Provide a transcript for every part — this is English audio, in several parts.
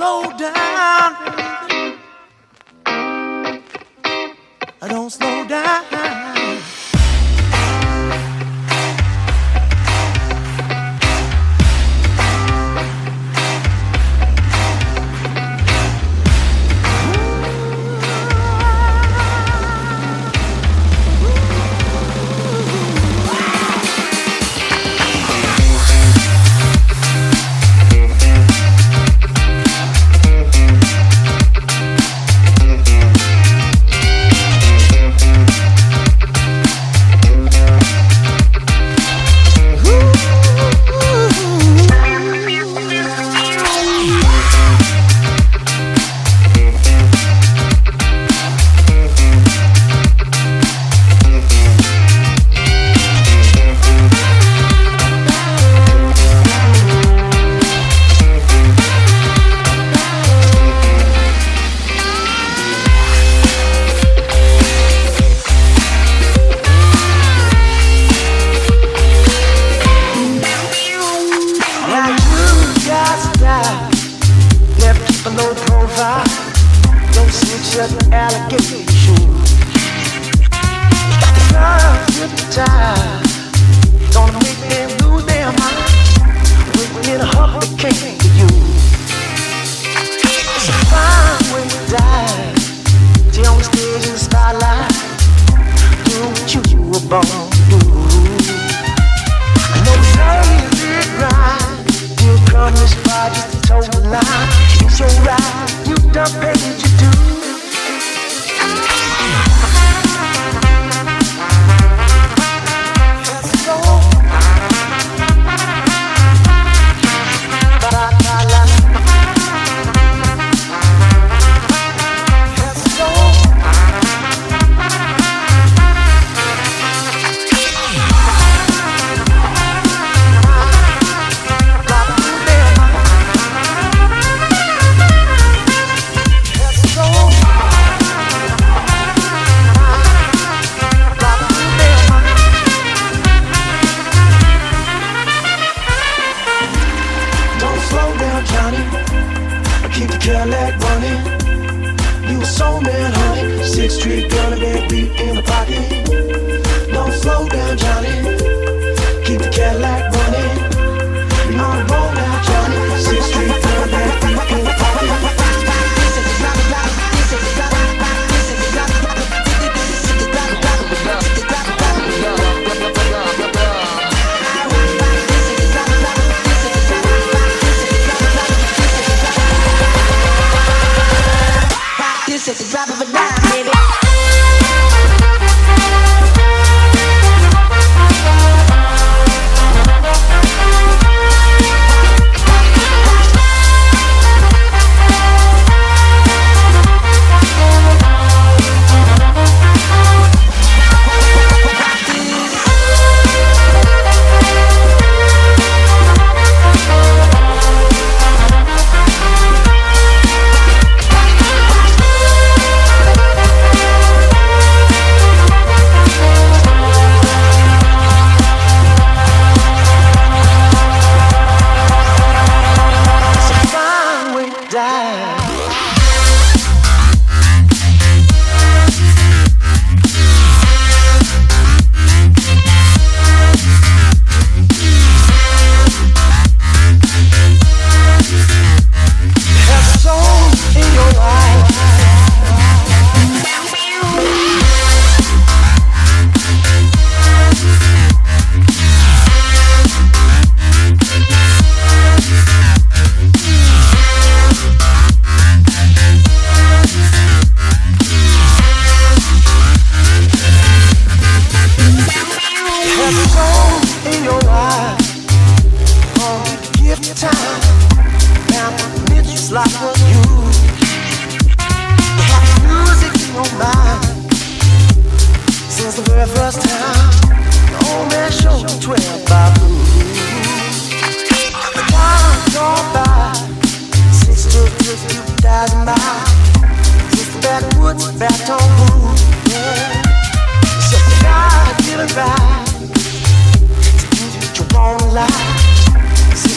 slow down, baby. I don't slow down.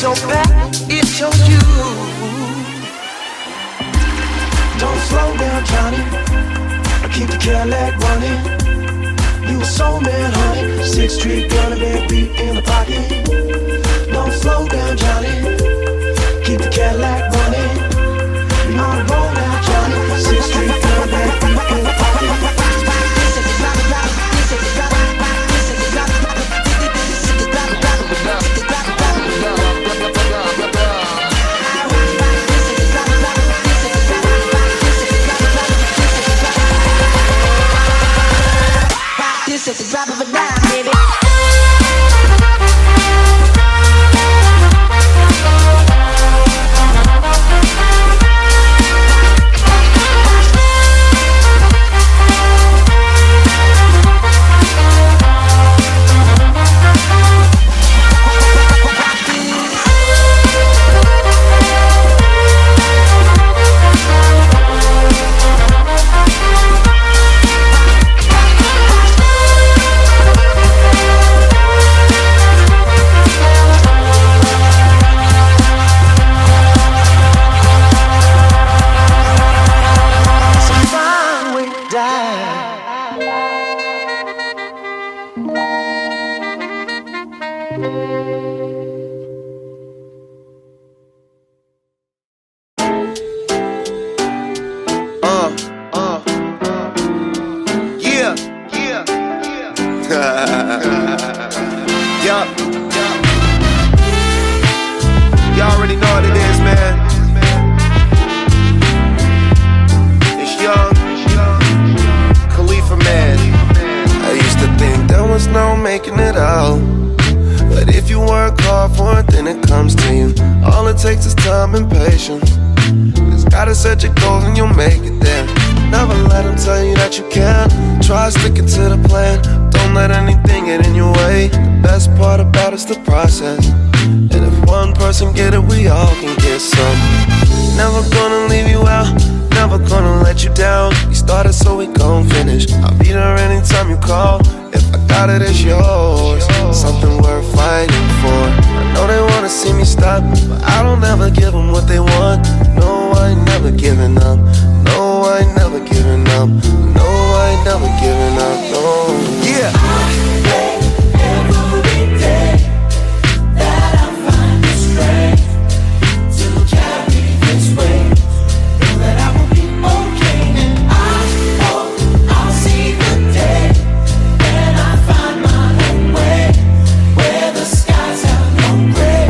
so bad, it shows you Cadillac running. You a soul man, honey. 6th Street gun, a bad beat in the pocket. Don't slow down, Johnny. Keep the Cadillac running. You on the road now, Johnny. 6th Street gun, a bad beat in the pocket. This at the drop of a dime, baby. Y'all already know what it is, man. It's young, Khalifa, man. I used to think there was no making it out, but if you work hard for it, then it comes to you. All it takes is time and patience. Just gotta set your goals and you'll make it there. Never let them tell you that you can't. Try sticking to the plan. Don't let anything get in your way. The best part about it's the process. And if one person get it, we all can get some. Never gonna leave you out, never gonna let you down. We started so we gon' finish. I'll be there anytime you call. If I got it, it's yours. Something worth fighting for. I know they wanna see me stop, but I don't ever give them what they want. No, I ain't never giving up. No, I ain't never giving up. No, I ain't never giving up. No. Yeah. I pray every day that I find the strength to carry this weight. Know that I will be okay, and I hope I'll see the day when I find my own way, where the skies have no gray.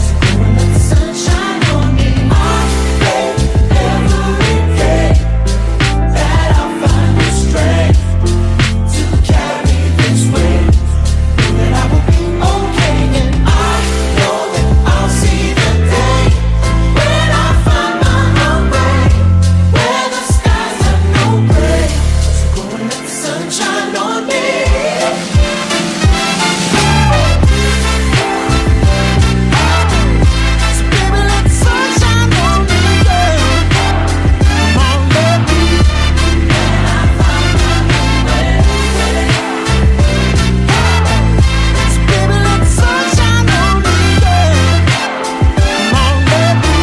So go and let the sunshine on me. I pray every day that I'll find the strength to carry this weight. Know that I will be okay, and I know that I'll see the day when I find my own way, where the skies have no gray. So go and let the sunshine on me. So baby, let the sunshine on me, yeah. Come on, let me. When I find my own way. So baby, let the sunshine on me, yeah. Come on, let me.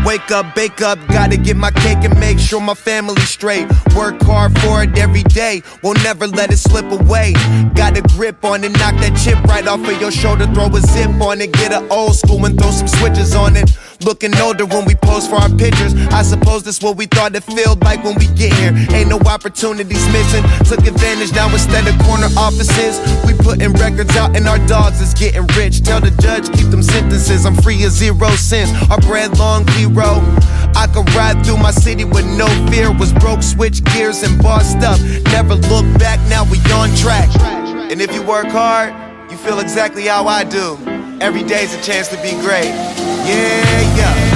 Wake up, bake up, gotta get my cake and make sure my family's straight. Work hard for it every day, won't never let it slip away. Got a grip on it, knock that chip right off of your shoulder, throw a zip on it, get an old school and throw some switches on it. Looking older when we pose for our pictures. I suppose that's what we thought it felt like when we get here. Ain't no opportunities missing. Took advantage now instead of corner offices. We putting records out and our dogs is getting rich. Tell the judge keep them sentences. I'm free as 0 cents. Our bread long zero. I could ride through my city with no fear. Was broke, switch gears and bossed up. Never look back, now we on track. And if you work hard, you feel exactly how I do. Every day's a chance to be great. Yeah, yeah.